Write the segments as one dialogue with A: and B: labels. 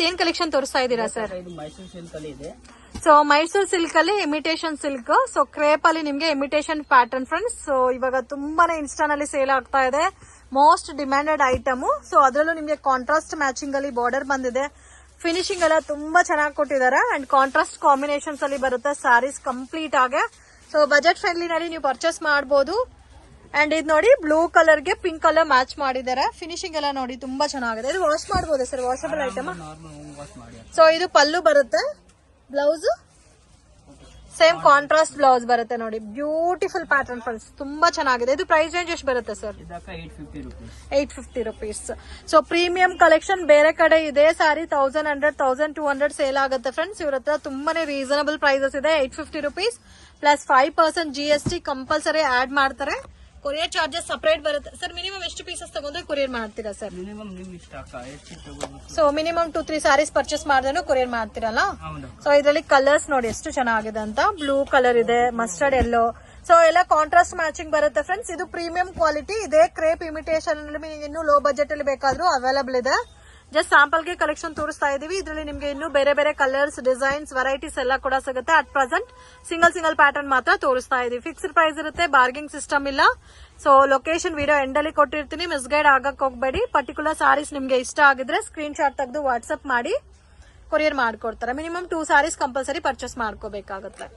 A: ಇವತ್ತೇನ್ collection ತೋರಿಸ್ತಾ ಇದ್ದೀರಾ sir?
B: ಇದು ಮೈಸೂರು ಸಿಲ್ಕ್ ಅಲ್ಲಿ ಇದೆ.
A: ಸೊ ಮೈಸೂರು ಸಿಲ್ಕ್ ಅಲ್ಲಿ ಇಮಿಟೇಷನ್ ಸಿಲ್ಕ್, ಸೊ ಕ್ರೇಪ್ ಅಲ್ಲಿ ನಿಮ್ಗೆ ಇಮಿಟೇಷನ್ ಪ್ಯಾಟರ್ನ್ ಫ್ರೆಂಡ್ಸ್. ಸೊ ಇವಾಗ ತುಂಬಾನೇ ಇನ್ಸ್ಟಾನಲ್ಲಿ ಸೇಲ್ ಆಗ್ತಾ ಇದೆ, ಮೋಸ್ಟ್ ಡಿಮ್ಯಾಂಡೆಡ್ ಐಟಮ್. ಸೊ ಅದರಲ್ಲೂ ನಿಮ್ಗೆ ಕಾಂಟ್ರಾಸ್ಟ್ ಮ್ಯಾಚಿಂಗ್ ಅಲ್ಲಿ ಬಾರ್ಡರ್ ಬಂದಿದೆ, ಫಿನಿಶಿಂಗ್ ಎಲ್ಲ ತುಂಬಾ ಚೆನ್ನಾಗಿ ಕೊಟ್ಟಿದ್ದಾರೆ ಅಂಡ್ ಕಾಂಟ್ರಾಸ್ಟ್ ಕಾಂಬಿನೇಷನ್ಸ್ ಅಲ್ಲಿ ಬರುತ್ತೆ ಸ್ಯಾರೀಸ್ ಕಂಪ್ಲೀಟ್ ಆಗಿ. ಸೊ ಬಜೆಟ್ ಫ್ರೆಂಡ್ಲಿ ನಲ್ಲಿ ನೀವು ಪರ್ಚೇಸ್ ಮಾಡಬಹುದು. ಅಂಡ್ ಇದು ನೋಡಿ ಬ್ಲೂ ಕಲರ್ ಗೆ ಪಿಂಕ್ ಕಲರ್ ಮ್ಯಾಚ್ ಮಾಡಿದ್ದಾರೆ, ಫಿನಿಶಿಂಗ್ ಎಲ್ಲ ನೋಡಿ ತುಂಬಾ ಚೆನ್ನಾಗಿದೆ. ಇದು ವಾಶ್ ಮಾಡಬಹುದು ಸರ್, ವಾಷಬಲ್ ಐಟಮ್. ಸೊ ಇದು ಪಲ್ಲು ಬರುತ್ತೆ, ಬ್ಲೌಸ್ ಸೇಮ್ ಕಾಂಟ್ರಾಸ್ಟ್ ಬ್ಲೌಸ್ ಬರುತ್ತೆ ನೋಡಿ, ಬ್ಯೂಟಿಫುಲ್ ಪ್ಯಾಟರ್ನ್ ಫ್ರೆಂಡ್ಸ್, ತುಂಬಾ ಚೆನ್ನಾಗಿದೆ. ಇದು ಪ್ರೈಸ್ ರೇಂಜ್ ಎಷ್ಟು ಬರುತ್ತೆ sir? 850 rupees. So premium collection ಬೇರೆ ಕಡೆ ಇದೆ ಸಾರಿ 1100 1200 ಸೇಲ್ ಆಗುತ್ತೆ ಫ್ರೆಂಡ್ಸ್. ಇವ್ರ ಹತ್ರ ತುಂಬಾನೇ ರೀಸನಬಲ್ ಪ್ರೈಸಸ್ ಇದೆ. 850 rupees plus 5% GST compulsory add ಮಾಡ್ತಾರೆ. ಕೊರಿಯರ್ ಚಾರ್ಜಸ್ ಸಪರೇಟ್ ಬರುತ್ತೆ ಸರ್. ಮಿನಿಮಮ್ ಎಷ್ಟು ಪೀಸಸ್ ತಗೊಂಡ್ರೆ ಕೊರಿಯರ್ ಮಾಡ್ತೀರಾ sir? So minimum 2-3 sarees purchase ಮಾಡಿದ್ರೆ ಕೊರಿಯರ್ ಮಾಡ್ತೀರಲ್ಲ. ಸೊ ಇದರಲ್ಲಿ ಕಲರ್ಸ್ ನೋಡಿ ಎಷ್ಟು ಚೆನ್ನಾಗಿದೆ ಅಂತ. ಬ್ಲೂ ಕಲರ್ ಇದೆ, ಮಸ್ಟರ್ಡ್ ಎಲ್ಲೋ, ಸೊ ಎಲ್ಲ ಕಾಂಟ್ರಾಸ್ಟ್ ಮ್ಯಾಚಿಂಗ್ ಬರುತ್ತೆ ಫ್ರೆಂಡ್ಸ್. ಇದು ಪ್ರೀಮಿಯಂ ಕ್ವಾಲಿಟಿ ಇದೆ. ಕ್ರೇಪ್ ಇಮಿಟೇಷನ್ ಇನ್ನು ಲೋ ಬಜೆಟ್ ಅಲ್ಲಿ ಬೇಕಾದ್ರೂ ಅವೈಲೇಬಲ್ ಇದೆ. ಜಸ್ಟ್ ಸ್ಯಾಂಪಲ್ ಗೆ ಕಲೆಕ್ಷನ್ ತೋರಿಸ್ತಾ ಇದೀವಿ. ಇದರಲ್ಲಿ ನಿಮ್ಗೆ ಇನ್ನು ಬೇರೆ ಬೇರೆ ಕಲರ್ಸ್, ಡಿಸೈನ್ಸ್, ವೆರೈಟೀಸ್ ಎಲ್ಲ ಕೂಡ ಸಿಗುತ್ತೆ. ಅಟ್ ಪ್ರೆಸೆಂಟ್ ಸಿಂಗಲ್ ಪ್ಯಾಟರ್ನ್ ಮಾತ್ರ ತೋರಿಸ್ತಾ ಇದೀವಿ. ಫಿಕ್ಸ್ಡ್ ಪ್ರೈಸ್ ಇರುತ್ತೆ, ಬಾರ್ಗಿಂಗ್ ಸಿಸ್ಟಮ್ ಇಲ್ಲ. ಸೊ ಲೊಕೇಶನ್ ವಿಡಿಯೋ ಎಂಡ್ ಅಲ್ಲಿ ಕೊಟ್ಟಿರ್ತೀನಿ, ಮಿಸ್ಗೈಡ್ ಆಗಕ್ ಹೋಗ್ಬೇಡಿ. ಪರ್ಟಿಕ್ಯುಲರ್ ಸಾರೀಸ್ ನಿಮ್ಗೆ ಇಷ್ಟ ಆಗಿದ್ರೆ ಸ್ಕ್ರೀನ್ ಶಾಟ್ ತೆಗೆದು ವಾಟ್ಸ್ಆಪ್ ಮಾಡಿ ಕೊರಿಯರ್ ಮಾಡ್ಕೊಡ್ತಾರೆ. ಮಿನಿಮಮ್ 2 ಸಾರೀಸ್ ಕಂಪಲ್ಸರಿ ಪರ್ಚೇಸ್ ಮಾಡ್ಕೋಬೇಕಾಗುತ್ತೆ.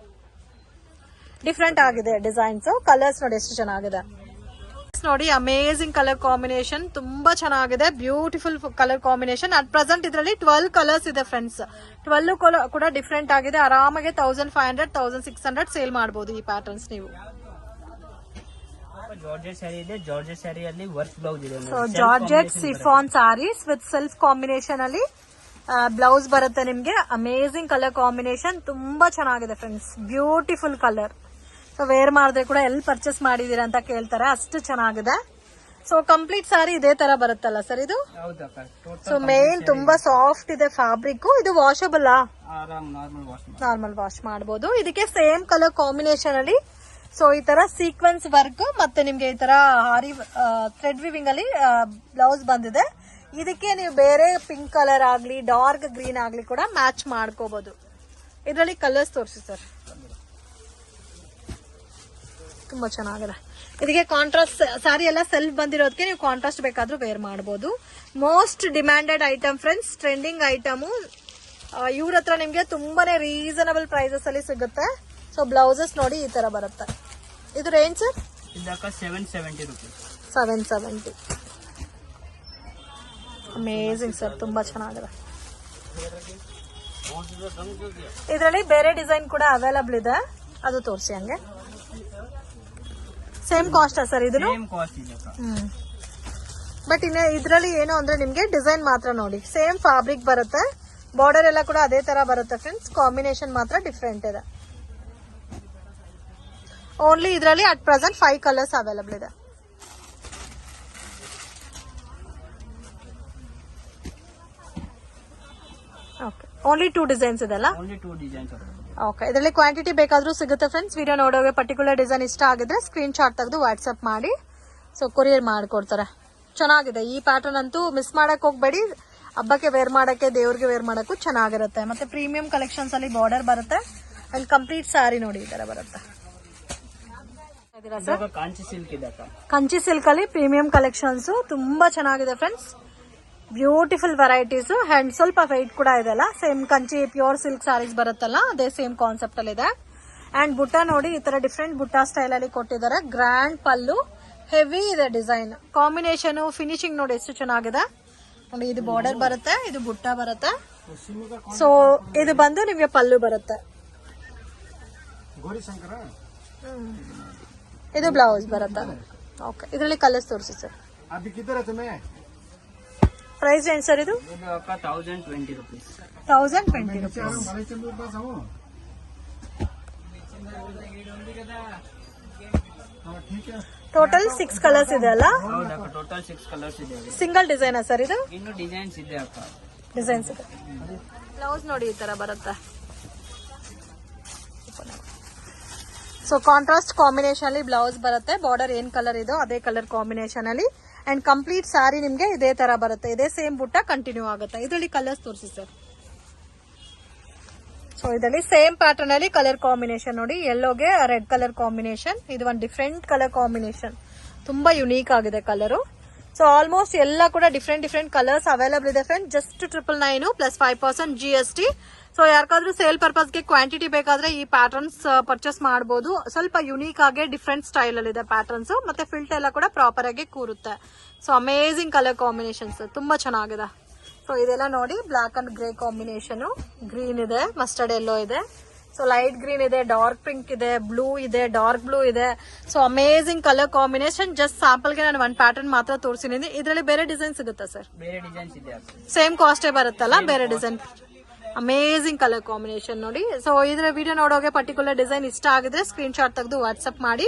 A: ಡಿಫ್ರೆಂಟ್ ಆಗಿದೆ ಡಿಸೈನ್ಸ್, ಕಲರ್ಸ್ ನೋಡಿ ಎಷ್ಟು ಚೆನ್ನಾಗಿದೆ ನೋಡಿ. ಅಮೇಜಿಂಗ್ ಕಲರ್ ಕಾಂಬಿನೇಷನ್, ತುಂಬಾ ಚೆನ್ನಾಗಿದೆ, beautiful colour combination. At present ಇದರಲ್ಲಿ 12 ಕಲರ್ಸ್ ಇದೆ ಫ್ರೆಂಡ್ಸ್. 12 ಕೂಡ ಡಿಫ್ರೆಂಟ್ ಆಗಿದೆ. ಆರಾಮಾಗಿ 1500 1600 ಸೇಲ್ ಮಾಡಬಹುದು ಈ ಪ್ಯಾಟರ್ನ್ಸ್ ನೀವು.
B: ಜಾರ್ಜೆಟ್ ಸ್ಯಾರಿ ಇದೆ, ಜಾರ್ಜೆಟ್ ಸ್ಯಾರಿಯಲ್ಲಿ ವರ್ಕ್ ಬ್ಲೌಸ್ ಇದೆ.
A: So georgette chiffon sarees with self combination ಅಲ್ಲಿ ಬ್ಲೌಸ್ ಬರುತ್ತೆ ನಿಮ್ಗೆ. ಅಮೇಜಿಂಗ್ ಕಲರ್ ಕಾಂಬಿನೇಷನ್, ತುಂಬಾ ಚೆನ್ನಾಗಿದೆ friends, beautiful colour. So wear ಮಾಡಿದ್ರೆ ಕೂಡ ಎಲ್ಲಿ ಪರ್ಚೇಸ್ ಮಾಡಿದೀರಾ ಅಂತ ಕೇಳ್ತಾರೆ, ಅಷ್ಟು ಚೆನ್ನಾಗಿದೆ. ಸೊ ಕಂಪ್ಲೀಟ್ ಸಾರಿ ಇದೇ ತರ ಬರುತ್ತಲ್ಲ ಸರ್ ಇದು? ಸೊ ಮೇನ್ ತುಂಬಾ ಸಾಫ್ಟ್ ಇದೆ ಫ್ಯಾಬ್ರಿಕ್. ಇದು ವಾಷಬಲ್, ನಾರ್ಮಲ್ ವಾಶ್ ಮಾಡಬಹುದು. ಇದಕ್ಕೆ ಸೇಮ್ ಕಲರ್ ಕಾಂಬಿನೇಷನ್ ಅಲ್ಲಿ ಸೊ ಈ ತರ ಸೀಕ್ವೆನ್ಸ್ ವರ್ಕ್ ಮತ್ತೆ ನಿಮ್ಗೆ ಈ ತರ ಹಾರಿ ಥ್ರೆಡ್ ವಿವಿಂಗ್ ಅಲ್ಲಿ ಬ್ಲೌಸ್ ಬಂದಿದೆ. ಇದಕ್ಕೆ ನೀವು ಬೇರೆ ಪಿಂಕ್ ಕಲರ್ ಆಗ್ಲಿ ಡಾರ್ಕ್ ಗ್ರೀನ್ ಆಗ್ಲಿ ಕೂಡ ಮ್ಯಾಚ್ ಮಾಡ್ಕೋಬಹುದು. ಇದರಲ್ಲಿ ಕಲರ್ಸ್ ತೋರಿಸಿ ಸರ್, ತುಂಬಾ ಚೆನ್ನಾಗಿದೆ. ಇದಕ್ಕೆ ಕಾಂಟ್ರಾಸ್ಟ್ ಸಾರಿ ಎಲ್ಲ ಸೆಲ್ಫ್ ಬಂದಿರೋದಕ್ಕೆ ನೀವು ಕಾಂಟ್ರಾಸ್ಟ್ ಬೇಕಾದ್ರೂ ವೇರ್ ಮಾಡಬಹುದು. Most demanded item friends, trending item. ಇವ್ರ ಹತ್ರ ನಿಮ್ಗೆ ತುಂಬಾನೇ ರೀಸನಬಲ್ ಪ್ರೈಸಸ್ ಅಲ್ಲಿ ಸಿಗುತ್ತೆ. ಸೊ ಬ್ಲೌಸಸ್ ನೋಡಿ ಈ ತರ ಬರುತ್ತೆ. ಇದು ರೇಂಜ್ ಸರ್? 770. ಅಮೇಜಿಂಗ್ ಸರ್, ತುಂಬಾ ಚೆನ್ನಾಗಿದೆ. ಇದರಲ್ಲಿ ಬೇರೆ ಡಿಸೈನ್ ಕೂಡ ಅವೈಲಬಲ್ ಇದೆ, ಅದು ತೋರಿಸಿ ಹಂಗೆ. ಸೇಮ್ ಕಾಸ್ಟ್ ಸರ್ ಇದು? ಬಟ್ ಇನ್ನು ಇದರಲ್ಲಿ ಏನು ಅಂದ್ರೆ ನಿಮ್ಗೆ ಡಿಸೈನ್ ಮಾತ್ರ ನೋಡಿ ಸೇಮ್ ಫ್ಯಾಬ್ರಿಕ್ ಬರುತ್ತೆ, ಬಾರ್ಡರ್ ಎಲ್ಲ ಕೂಡ ಅದೇ ತರ ಬರುತ್ತೆ ಫ್ರೆಂಡ್ಸ್. ಕಾಂಬಿನೇಷನ್ ಮಾತ್ರ ಡಿಫ್ರೆಂಟ್ ಇದೆ. ಓನ್ಲಿ ಇದರಲ್ಲಿ ಅಟ್ ಪ್ರೆಸೆಂಟ್ 5 ಕಲರ್ಸ್ ಅವೈಲಬಲ್ ಇದೆ. ಓಕೆ, ಓನ್ಲಿ 2 ಡಿಸೈನ್ಸ್ ಇದೆ ಅಲ್ಲ? ಓಕೆ, ಇದರಲ್ಲಿ ಕ್ವಾಂಟಿಟಿ ಬೇಕಾದ್ರೂ ಸಿಗುತ್ತೆ ಫ್ರೆಂಡ್ಸ್. ವಿಡಿಯೋ ನೋಡೋಕೆ ಪರ್ಟಿಕ್ಯುಲರ್ ಡಿಸೈನ್ ಇಷ್ಟ ಆಗಿದ್ರೆ ಸ್ಕ್ರೀನ್ ಶಾಟ್ ತೆಗೆದು ವಾಟ್ಸ್ಆಪ್ ಮಾಡಿ ಸೊ ಕೊರಿಯರ್ ಮಾಡ್ಕೊಡ್ತಾರೆ. ಚೆನ್ನಾಗಿದೆ ಈ ಪ್ಯಾಟರ್ನ್ ಅಂತೂ ಮಿಸ್ ಮಾಡಕ್ ಹೋಗ್ಬೇಡಿ. ಹಬ್ಬಕ್ಕೆ ವೇರ್ ಮಾಡಕ್ಕೆ, ದೇವ್ರಿಗೆ ವೇರ್ ಮಾಡಕ್ಕೂ ಚೆನ್ನಾಗಿರುತ್ತೆ. ಮತ್ತೆ ಪ್ರೀಮಿಯಂ ಕಲೆಕ್ಷನ್ಸ್ ಅಲ್ಲಿ ಬಾರ್ಡರ್ ಬರುತ್ತೆ ಅಂಡ್ ಕಂಪ್ಲೀಟ್ ಸ್ಯಾರಿ ನೋಡಿ ಈ ತರ ಬರುತ್ತೆ. ಕಂಚಿ ಸಿಲ್ಕ್ ಅಲ್ಲಿ ಪ್ರೀಮಿಯಂ ಕಲೆಕ್ಷನ್ಸ್ ತುಂಬಾ ಚೆನ್ನಾಗಿದೆ ಫ್ರೆಂಡ್ಸ್, ಬ್ಯೂಟಿಫುಲ್ ವೆರೈಟೀಸ್. ಅಂಡ್ ಸ್ವಲ್ಪ ವೆಯ್ಟ್ ಕೂಡ ಇದೆ ಅಲ್ಲ, same Kanchi pure silk sarees ಬರುತ್ತಲ್ಲ ಅದೇ ಸೇಮ್ ಕಾನ್ಸೆಪ್ಟ್ ಅಲ್ಲಿ ಇದೆ. ಅಂಡ್ ಬುಟ್ಟ ನೋಡಿ ಈ ತರ ಡಿಫ್ರೆಂಟ್ ಬುಟ್ಟ ಸ್ಟೈಲ್ ಅಲ್ಲಿ ಕೊಟ್ಟಿದ್ದಾರೆ. ಗ್ರ್ಯಾಂಡ್ ಪಲ್ಲು, ಹೆವಿ ಇದೆ ಡಿಸೈನ್, ಕಾಂಬಿನೇಷನ್, ಫಿನಿಶಿಂಗ್ ನೋಡಿ ಎಷ್ಟು ಚೆನ್ನಾಗಿದೆ. ನೋಡಿ ಇದು ಬಾರ್ಡರ್ ಬರುತ್ತೆ, ಇದು ಬುಟ್ಟ ಬರುತ್ತೆ. ಸೊ ಇದು ಬಂದು ನಿಮ್ಗೆ ಪಲ್ಲು ಬರುತ್ತೆ, ಇದು ಬ್ಲೌಸ್ ಬರುತ್ತೆ. ಓಕೆ, ಇದರಲ್ಲಿ ಕಲರ್ಸ್ ತೋರಿಸಿ ಸರ್. ಪ್ರೈಸ್ ಏನು ಸರ್ ಇದು?
B: 1020 rupees.
A: ಟೋಟಲ್ 6 ಕಲರ್ಸ್ ಇದೆ ಅಲ್ಲ?
B: ಟೋಟಲ್ 6 ಕಲರ್ಸ್ ಇದೆ.
A: ಸಿಂಗಲ್ ಡಿಸೈನ್ ಸರ್ ಇದು?
B: ಇನ್ನು ಡಿಸೈನ್ಸ್ ಇದೆ ಅಕ್ಕ.
A: ಡಿಸೈನ್ಸ್ ಇದೆ. ಬ್ಲೌಸ್ ನೋಡಿ ಈ ತರ ಬರುತ್ತೆ. ಸೊ ಕಾಂಟ್ರಾಸ್ಟ್ ಕಾಂಬಿನೇಷನ್ ಅಲ್ಲಿ ಬ್ಲೌಸ್ ಬರುತ್ತೆ. ಬಾರ್ಡರ್ ಏನ್ ಕಲರ್ ಇದೋ ಅದೇ ಕಲರ್ ಕಾಂಬಿನೇಷನ್ ಅಲ್ಲಿ. ಅಂಡ್ ಕಂಪ್ಲೀಟ್ ಸ್ಯಾರಿ ನಿಮ್ಗೆ ಇದೇ ತರ ಬರುತ್ತೆ. ಇದೇ ಸೇಮ್ ಬುಟ್ಟ ಕಂಟಿನ್ಯೂ ಆಗುತ್ತೆ. ಇದರಲ್ಲಿ ಕಲರ್ಸ್ ತೋರಿಸಿ ಸರ್. ಸೊ ಇದರಲ್ಲಿ ಸೇಮ್ ಪ್ಯಾಟರ್ನ್ ಅಲ್ಲಿ ಕಲರ್ ಕಾಂಬಿನೇಷನ್ ನೋಡಿ, ಯೆಲ್ಲೋಗೆ ರೆಡ್ ಕಲರ್ ಕಾಂಬಿನೇಷನ್. ಇದು ಒಂದು ಡಿಫ್ರೆಂಟ್ ಕಲರ್ ಕಾಂಬಿನೇಷನ್, ತುಂಬಾ ಯುನೀಕ್ ಆಗಿದೆ ಕಲರು. ಸೊ ಆಲ್ಮೋಸ್ಟ್ ಎಲ್ಲ ಕೂಡ ಡಿಫ್ರೆಂಟ್ ಕಲರ್ಸ್ ಅವೈಲಬಲ್ ಇದೆ friend. Just 999 plus 5% GST. So ಯಾರಿಗಾದ್ರೂ ಸೇಲ್ ಪರ್ಪಸ್ಗೆ ಕ್ವಾಂಟಿಟಿ ಬೇಕಾದ್ರೆ ಈ ಪ್ಯಾಟರ್ನ್ಸ್ ಪರ್ಚೇಸ್ ಮಾಡಬಹುದು. ಸ್ವಲ್ಪ ಯುನೀಕ್ ಆಗಿ ಡಿಫ್ರೆಂಟ್ ಸ್ಟೈಲ್ ಅಲ್ಲಿ ಇದೆ ಪ್ಯಾಟರ್ನ್ಸ್, ಮತ್ತೆ ಫಿಲ್ಟ್ ಎಲ್ಲ ಕೂಡ ಪ್ರಾಪರ್ ಆಗಿ ಕೂರುತ್ತೆ. ಸೊ ಅಮೇಜಿಂಗ್ ಕಲರ್ ಕಾಂಬಿನೇಷನ್ಸ್, ತುಂಬಾ ಚೆನ್ನಾಗಿದೆ. ಸೊ ಇದೆಲ್ಲ ನೋಡಿ black and grey combination, green ಇದೆ, ಮಸ್ಟರ್ಡ್ ಎಲ್ಲೋ ಇದೆ, ಸೊ ಲೈಟ್ ಗ್ರೀನ್ ಇದೆ, ಡಾರ್ಕ್ ಪಿಂಕ್ ಇದೆ, ಬ್ಲೂ ಇದೆ, ಡಾರ್ಕ್ ಬ್ಲೂ ಇದೆ. So amazing colour combination. Just sample ಗೆ ನಾನು ಒಂದು ಪ್ಯಾಟರ್ನ್ ಮಾತ್ರ ತೋರಿಸಿದ್ದೀನಿ. ಇದರಲ್ಲಿ ಬೇರೆ ಡಿಸೈನ್ ಸಿಗುತ್ತಾ ಸರ್?
B: ಬೇರೆ ಡಿಸೈನ್ಸ್ ಇದೆ.
A: ಸೇಮ್ ಕಾಸ್ಟೇ ಬರುತ್ತಲ್ಲ, ಬೇರೆ ಡಿಸೈನ್. ಅಮೇಜಿಂಗ್ ಕಲರ್ ಕಾಂಬಿನೇಷನ್ ನೋಡಿ. ಸೊ ಇದ್ರ ವಿಡಿಯೋ ನೋಡೋಕೆ ಪರ್ಟಿಕ್ಯುಲರ್ ಡಿಸೈನ್ ಇಷ್ಟ ಆಗಿದ್ರೆ ಸ್ಕ್ರೀನ್ ಶಾಟ್ ತೆಗೆದು ವಾಟ್ಸ್ಆಪ್ ಮಾಡಿ.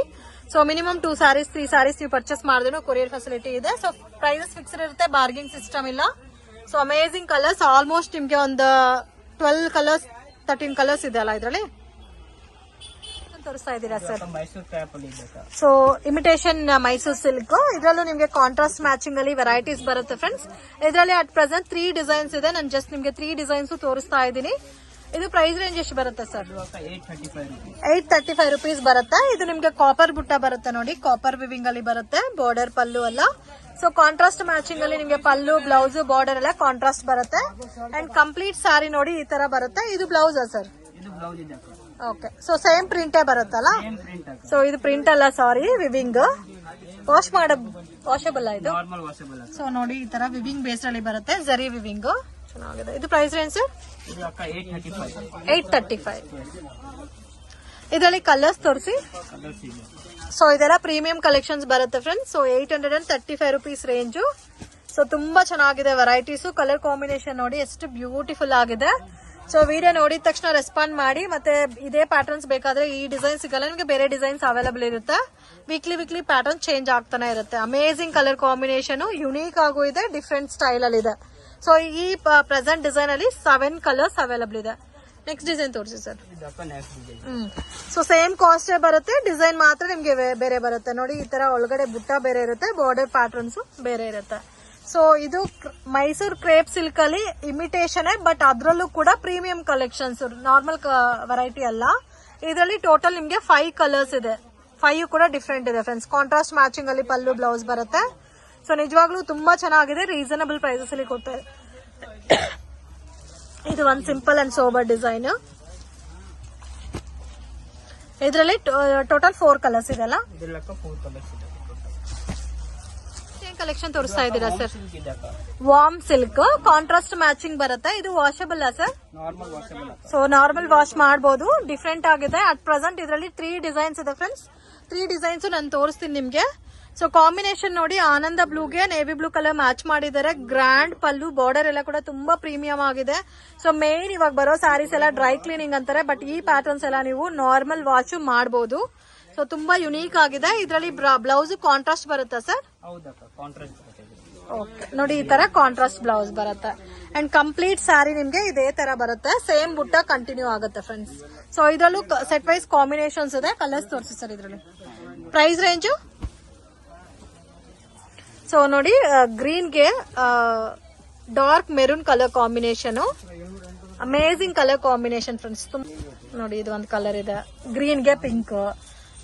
A: ಸೊ ಮಿನಿಮಮ್ 2 ಸ್ಯಾರೀಸ್ 3 ಸ್ಯಾರೀಸ್ ನೀವು ಪರ್ಚೇಸ್ ಮಾಡಿದ್ರು ಕೊರಿಯರ್ ಫೆಸಿಲಿಟಿ ಇದೆ. ಸೊ ಪ್ರೈಸಸ್ ಫಿಕ್ಸ್ಡ್ ಇರುತ್ತೆ, ಬಾರ್ಗಿಂಗ್ ಸಿಸ್ಟಮ್ ಇಲ್ಲ. ಸೊ ಅಮೇಜಿಂಗ್ ಕಲರ್ಸ್, ಆಲ್ಮೋಸ್ಟ್ ನಿಮ್ಗೆ ಒಂದು 12 ಕಲರ್ಸ್ 13 ಕಲರ್ಸ್ ಇದೆ ಅಲ್ಲ ಇದರಲ್ಲಿ ತೋರಿಸ್ತಾ ಇದ್ದೀರಾ ಸರ್.
B: ಮೈಸೂರು ಕ್ರೇಪ್ ಅಲ್ಲಿ ಇದೆ.
A: ಸೊ ಇಮಿಟೇಷನ್ ಮೈಸೂರು ಸಿಲ್ಕ್, ಇದರಲ್ಲೂ ನಿಮ್ಗೆ ಕಾಂಟ್ರಾಸ್ಟ್ ಮ್ಯಾಚಿಂಗ್ ಅಲ್ಲಿ ವೆರೈಟೀಸ್ ಬರುತ್ತೆ ಫ್ರೆಂಡ್ಸ್. ಇದರಲ್ಲಿ ಅಟ್ ಪ್ರೆಸೆಂಟ್ 3 ಡಿಸೈನ್ಸ್ ಇದೆ. ನಾನು ಜಸ್ಟ್ ನಿಮ್ಗೆ 3 ಡಿಸೈನ್ಸ್ ತೋರಿಸ್ತಾ ಇದ್ದೀನಿ. ಇದು ಪ್ರೈಸ್ ರೇಂಜ್ ಎಷ್ಟು ಬರುತ್ತೆ ಸರ್? 835 ರುಪೀಸ್ ಬರುತ್ತೆ. ಇದು ನಿಮ್ಗೆ ಕಾಪರ್ ಬುಟ್ಟ ಬರುತ್ತೆ ನೋಡಿ, ಕಾಪರ್ ವಿವಿಂಗ್ ಅಲ್ಲಿ ಬರುತ್ತೆ, ಬಾರ್ಡರ್ ಪಲ್ಲು ಅಲ್ಲ. ಸೊ ಕಾಂಟ್ರಾಸ್ಟ್ ಮ್ಯಾಚಿಂಗ್ ಅಲ್ಲಿ ನಿಮ್ಗೆ ಪಲ್ಲು, ಬ್ಲೌಸ್, ಬಾರ್ಡರ್ ಎಲ್ಲ ಕಾಂಟ್ರಾಸ್ಟ್ ಬರುತ್ತೆ. ಅಂಡ್ ಕಂಪ್ಲೀಟ್ ಸ್ಯಾರಿ ನೋಡಿ ಈ ತರ ಬರುತ್ತೆ. ಇದು blouse sir? Okay. So same ಪ್ರಿಂಟೇ ಬರುತ್ತಲ್ಲ. ಸೊ ಇದು ಪ್ರಿಂಟ್ ಅಲ್ಲ, ಸಾರಿ, ವಿವಿಂಗ್. ವಾಷಬಲ್ ಇದು. ಸೊ ನೋಡಿ ಈ ತರ ವಿವಿಂಗ್ ಬೇಸ್ ಅಲ್ಲಿ ಬರುತ್ತೆ, ಜರಿ ವಿವಿಂಗ್, ಚೆನ್ನಾಗಿದೆ. ಇದು ಪ್ರೈಸ್ ರೇಂಜ್ ಸರ್? 835. ಇದರಲ್ಲಿ ಕಲರ್ಸ್ ತೋರಿಸಿ. ಸೊ ಇದೆಲ್ಲ ಪ್ರೀಮಿಯಂ ಕಲೆಕ್ಷನ್ಸ್ ಬರುತ್ತೆ friends. So 835 rupees range. So ತುಂಬಾ ಚೆನ್ನಾಗಿದೆ ವೆರೈಟೀಸ್. ಕಲರ್ ಕಾಂಬಿನೇಷನ್ ನೋಡಿ ಎಷ್ಟು ಬ್ಯೂಟಿಫುಲ್ ಆಗಿದೆ. ಸೊ ವಿಡಿಯೋ ನೋಡಿದ ತಕ್ಷಣ ರೆಸ್ಪಾಂಡ್ ಮಾಡಿ. ಮತ್ತೆ ಇದೇ ಪ್ಯಾಟರ್ನ್ಸ್ ಬೇಕಾದ್ರೆ ಈ ಡಿಸೈನ್ ಸಿಗಲ್ಲ, ನಿಮಗೆ ಬೇರೆ ಡಿಸೈನ್ಸ್ ಅವೈಲಬಲ್ ಇರುತ್ತೆ. ವೀಕ್ಲಿ ಪ್ಯಾಟರ್ನ್ ಚೇಂಜ್ ಆಗ್ತಾನೆ ಇರುತ್ತೆ. ಅಮೇಜಿಂಗ್ ಕಲರ್ ಕಾಂಬಿನೇಷನ್, ಯುನೀಕ್ ಆಗೂ ಇದೆ, ಡಿಫ್ರೆಂಟ್ ಸ್ಟೈಲ್ ಅಲ್ಲಿ ಇದೆ. ಸೊ ಈ ಪ್ರೆಸೆಂಟ್ ಡಿಸೈನ್ ಅಲ್ಲಿ 7 ಕಲರ್ಸ್ ಅವೈಲಬಲ್ ಇದೆ. ನೆಕ್ಸ್ಟ್ ಡಿಸೈನ್ ತೋರಿಸಿ ಸರ್. ಸೊ ಸೇಮ್ ಕಾಸ್ಟೇ ಬರುತ್ತೆ, ಡಿಸೈನ್ ಮಾತ್ರ ನಿಮ್ಗೆ ಬೇರೆ ಬರುತ್ತೆ ನೋಡಿ. ಈ ತರ ಒಳಗಡೆ ಬುಟ್ಟ ಬೇರೆ ಇರುತ್ತೆ, ಬಾರ್ಡರ್ ಪ್ಯಾಟರ್ನ್ಸ್ ಬೇರೆ ಇರುತ್ತೆ. ಸೊ ಇದು ಮೈಸೂರು ಕ್ರೇಪ್ ಸಿಲ್ಕ್ ಅಲ್ಲಿ ಇಮಿಟೇಷನ್, ಬಟ್ ಅದ್ರಲ್ಲೂ ಕೂಡ ಪ್ರೀಮಿಯಂ ಕಲೆಕ್ಷನ್ಸ್, ನಾರ್ಮಲ್ ವೆರೈಟಿ ಅಲ್ಲ. ಇದರಲ್ಲಿ ಟೋಟಲ್ ನಿಮ್ಗೆ 5 ಕಲರ್ಸ್ ಇದೆ. 5 ಕೂಡ ಡಿಫ್ರೆಂಟ್ ಇದೆ ಫ್ರೆಂಡ್ಸ್. ಕಾಂಟ್ರಾಸ್ಟ್ ಮ್ಯಾಚಿಂಗ್ ಅಲ್ಲಿ ಪಲ್ಲು, ಬ್ಲೌಸ್ ಬರುತ್ತೆ. ಸೊ ನಿಜವಾಗ್ಲೂ ತುಂಬಾ ಚೆನ್ನಾಗಿದೆ, ರೀಸನಬಲ್ ಪ್ರೈಸಸ್ ಅಲ್ಲಿ ಕೊಡ್ತಾರೆ. ಇದು ಒಂದು ಸಿಂಪಲ್ ಅಂಡ್ ಸೋಬರ್ ಡಿಸೈನ್. ಇದರಲ್ಲಿ ಟೋಟಲ್ 4 ಕಲರ್ಸ್ ಇದೆ ಅಲ್ಲ. ಕಲೆಕ್ಷನ್ ತೋರಿಸ್ತಾ ಇದ್ದೀರಾ sir? Warm silk, contrast matching ಬರುತ್ತೆ. ಇದು washable sir? So normal wash ಮಾಡಬಹುದು. ಡಿಫ್ರೆಂಟ್ ಆಗಿದೆ. ಅಟ್ ಪ್ರೆಸೆಂಟ್ ಇದರಲ್ಲಿ 3 ಡಿಸೈನ್ಸ್ ಇದೆ ಫ್ರೆಂಡ್ಸ್. 3 ಡಿಸೈನ್ಸ್ ನಾನು ತೋರಿಸ್ತೀನಿ ನಿಮ್ಗೆ. ಸೊ ಕಾಂಬಿನೇಷನ್ ನೋಡಿ, ಆನಂದ ಬ್ಲೂಗೆ ನೇವಿ ಬ್ಲೂ ಕಲರ್ ಮ್ಯಾಚ್ ಮಾಡಿದ್ದಾರೆ. ಗ್ರ್ಯಾಂಡ್ ಪಲ್ಲು, ಬಾರ್ಡರ್ ಎಲ್ಲ ಕೂಡ ತುಂಬಾ ಪ್ರೀಮಿಯಂ ಆಗಿದೆ. ಸೊ ಮೇನ್ ಇವಾಗ ಬರೋ ಸ್ಯಾರೀಸ್ ಎಲ್ಲ ಡ್ರೈ ಕ್ಲೀನಿಂಗ್ ಅಂತಾರೆ, ಬಟ್ ಈ ಪ್ಯಾಟರ್ನ್ಸ್ ಎಲ್ಲ ನೀವು ನಾರ್ಮಲ್ ವಾಶ್ ಮಾಡಬಹುದು. ಸೊ ತುಂಬಾ ಯುನೀಕ್ ಆಗಿದೆ. ಇದರಲ್ಲಿ ಬ್ಲೌಸ್ ಕಾಂಟ್ರಾಸ್ಟ್ ಬರುತ್ತಾ ಸರ್? ಓಕೆ ನೋಡಿ, ಈ ತರ ಕಾಂಟ್ರಾಸ್ಟ್ ಬ್ಲೌಸ್ ಬರುತ್ತೆ. ಅಂಡ್ ಕಂಪ್ಲೀಟ್ ಸ್ಯಾರಿ ನಿಮ್ಗೆ ಇದೇ ತರ ಬರುತ್ತೆ. ಸೇಮ್ ಬುಟ್ಟ ಕಂಟಿನ್ಯೂ ಆಗುತ್ತೆ ಫ್ರೆಂಡ್ಸ್. ಸೊ ಇದರಲ್ಲೂ ಸೆಟ್ ವೈಸ್ ಕಾಂಬಿನೇಷನ್ಸ್ ಇದೆ. ಕಲರ್ಸ್ ತೋರಿಸಿ ಸರ್ ಇದರಲ್ಲಿ. ಪ್ರೈಸ್ ರೇಂಜು ಸೊ ನೋಡಿ, ಗ್ರೀನ್ಗೆ dark maroon colour combination, amazing colour combination friends. ನೋಡಿ ಇದು ಒಂದು ಕಲರ್ ಇದೆ, ಗ್ರೀನ್ಗೆ ಪಿಂಕ್.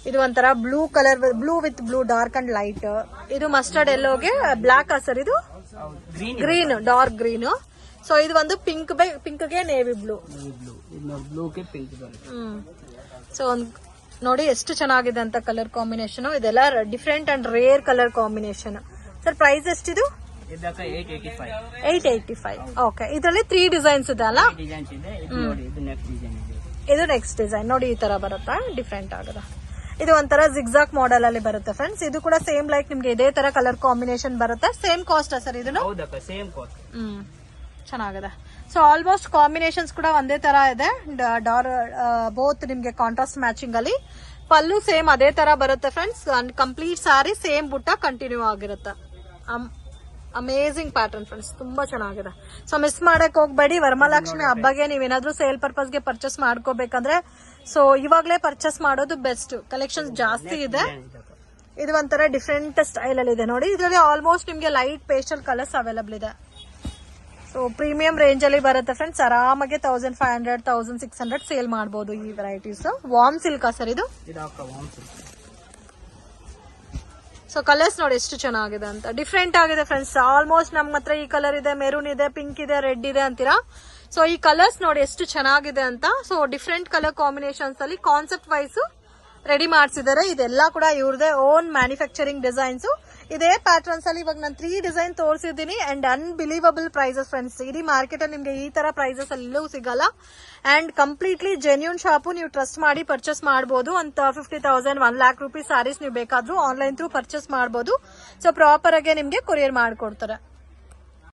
A: ಇದು ಒಂಥರ blue colour, blue with blue, dark and light. ಇದು ಮಸ್ಟರ್ಡ್ ಎಲ್ಲೋಗೆ ಬ್ಲಾಕ್ ಸರ್, ಇದು ಗ್ರೀನ್, ಡಾರ್ಕ್ ಗ್ರೀನ್. ಸೊ ಇದು ಒಂದು ಪಿಂಕ್ಗೆ ನೇವಿ ಬ್ಲೂ. ಸೊ ಒಂದು ನೋಡಿ ಎಷ್ಟು ಚೆನ್ನಾಗಿದೆ ಅಂತ ಕಲರ್ ಕಾಂಬಿನೇಷನ್. ಇದೆಲ್ಲ different and rare colour combination. Sir price ಎಷ್ಟಿದು? 885. ಓಕೆ. ಇದರಲ್ಲಿ 3 ಡಿಸೈನ್ಸ್ ಇದೆ ಅಲ್ಲ. ಇದು ನೆಕ್ಸ್ಟ್ ಡಿಸೈನ್ ನೋಡಿ, ಈ ತರ ಬರುತ್ತಾ, ಡಿಫ್ರೆಂಟ್ ಆಗದ. ಇದು ಒಂಥರ ಜಿಗ್ಜಾಕ್ ಮಾಡೆಲ್ ಅಲ್ಲಿ ಬರುತ್ತೆ ಫ್ರೆಂಡ್ಸ್. ಇದು ಕೂಡ ಸೇಮ್ ಲೈಕ್ ನಿಮ್ಗೆ ಇದೇ ತರ ಕಲರ್ ಕಾಂಬಿನೇಷನ್ ಬರುತ್ತೆ. ಸೇಮ್ ಕಾಸ್ಟ್ ಸರ್ ಇದನ್ನು? ಚೆನ್ನಾಗಿದೆ. ಸೊ ಆಲ್ಮೋಸ್ಟ್ ಕಾಂಬಿನೇಷನ್ಸ್ ಕೂಡ ಒಂದೇ ತರ ಇದೆ. ಬೋತ್ ನಿಮ್ಗೆ ಕಾಂಟ್ರಾಸ್ಟ್ ಮ್ಯಾಚಿಂಗ್ ಅಲ್ಲಿ. ಪಲ್ಲು ಸೇಮ್ ಅದೇ ತರ ಬರುತ್ತೆ friends. And complete sari same ಬುಟ್ಟ ಕಂಟಿನ್ಯೂ ಆಗಿರುತ್ತೆ. ಅಮೇಜಿಂಗ್ ಪ್ಯಾಟರ್ನ್ ಫ್ರೆಂಡ್ಸ್, ತುಂಬಾ ಚೆನ್ನಾಗಿದೆ. ಸೊ ಮಿಸ್ ಮಾಡಕ್ ಹೋಗ್ಬೇಡಿ. ವರಮಹಾಲಕ್ಷ್ಮಿ ಹಬ್ಬಗೆ ನೀವೇನಾದ್ರೂ ಸೇಲ್ ಪರ್ಪಸ್ಗೆ ಪರ್ಚೇಸ್ ಮಾಡ್ಕೋಬೇಕಂದ್ರೆ ಸೊ ಇವಾಗ್ಲೇ ಪರ್ಚೇಸ್ ಮಾಡೋದು ಬೆಸ್ಟ್. ಕಲೆಕ್ಷನ್ಸ್ ಜಾಸ್ತಿ ಇದೆ. ಇದು ಒಂಥರ ಡಿಫ್ರೆಂಟ್ ಸ್ಟೈಲ್ ಅಲ್ಲಿ ಇದೆ ನೋಡಿ. ಇದರಲ್ಲಿ ಆಲ್ಮೋಸ್ಟ್ ನಿಮ್ಗೆ ಲೈಟ್ ಪೇಸ್ಟಲ್ ಕಲರ್ಸ್ ಅವೈಲಬಲ್ ಇದೆ. ಸೊ ಪ್ರೀಮಿಯಂ ರೇಂಜ್ ಅಲ್ಲಿ ಬರುತ್ತೆ ಫ್ರೆಂಡ್ಸ್. ಆರಾಮಾಗಿ 1500 1600 ಸೇಲ್ ಮಾಡಬಹುದು ಈ ವೆರೈಟೀಸ್. ವಾರ್ಮ್ ಸಿಲ್ಕ್ ಸರ್ ಇದು. ಸೊ ಕಲರ್ಸ್ ನೋಡಿ ಎಷ್ಟು ಚೆನ್ನಾಗಿದೆ ಅಂತ, ಡಿಫ್ರೆಂಟ್ ಆಗಿದೆ ಫ್ರೆಂಡ್ಸ್. ಆಲ್ಮೋಸ್ಟ್ ನಮ್ಮ ಹತ್ರ ಈ ಕಲರ್ ಇದೆ, ಮೆರೂನ್ ಇದೆ, ಪಿಂಕ್ ಇದೆ, ರೆಡ್ ಇದೆ ಅಂತೀರಾ. ಸೊ ಈ ಕಲರ್ಸ್ ನೋಡಿ ಎಷ್ಟು ಚೆನ್ನಾಗಿದೆ ಅಂತ. ಸೊ ಡಿಫ್ರೆಂಟ್ ಕಲರ್ ಕಾಂಬಿನೇಷನ್ಸ್ ಅಲ್ಲಿ ಕಾನ್ಸೆಪ್ಟ್ ವೈಸ್ ರೆಡಿ ಮಾಡಿಸಿದ್ದಾರೆ. ಇದೆಲ್ಲ ಕೂಡ ಇವ್ರದೇ ಓನ್ ಮ್ಯಾನುಫ್ಯಾಕ್ಚರಿಂಗ್ ಡಿಸೈನ್ಸ್. ಇದೇ ಪ್ಯಾಟರ್ನ್ಸ್ ಅಲ್ಲಿ ಇವಾಗ ನಾನು 3 ಡಿಸೈನ್ ತೋರಿಸಿದ್ದೀನಿ ಅಂಡ್ ಅನ್ಬಿಲೀವಬಲ್ ಪ್ರೈಸಸ್ ಫ್ರೆಂಡ್ಸ್. ಇಡೀ ಮಾರ್ಕೆಟ್ ಅಲ್ಲಿ ನಿಮ್ಗೆ ಈ ತರ ಪ್ರೈಸಸ್ ಎಲ್ಲೂ ಸಿಗಲ್ಲ ಅಂಡ್ ಕಂಪ್ಲೀಟ್ಲಿ ಜೆನ್ಯೂನ್ ಶಾಪು. ನೀವು ಟ್ರಸ್ಟ್ ಮಾಡಿ ಪರ್ಚೇಸ್ ಮಾಡಬಹುದು. ಅಂತ 50,000 1 lakh rupees ಸ್ಯಾರೀಸ್ ನೀವು ಬೇಕಾದ್ರೂ ಆನ್ಲೈನ್ ಥ್ರೂ ಪರ್ಚೇಸ್ ಮಾಡಬಹುದು. ಸೊ ಪ್ರಾಪರ್ ಆಗಿ ನಿಮ್ಗೆ ಕೊರಿಯರ್ ಮಾಡ್ಕೊಡ್ತಾರೆ.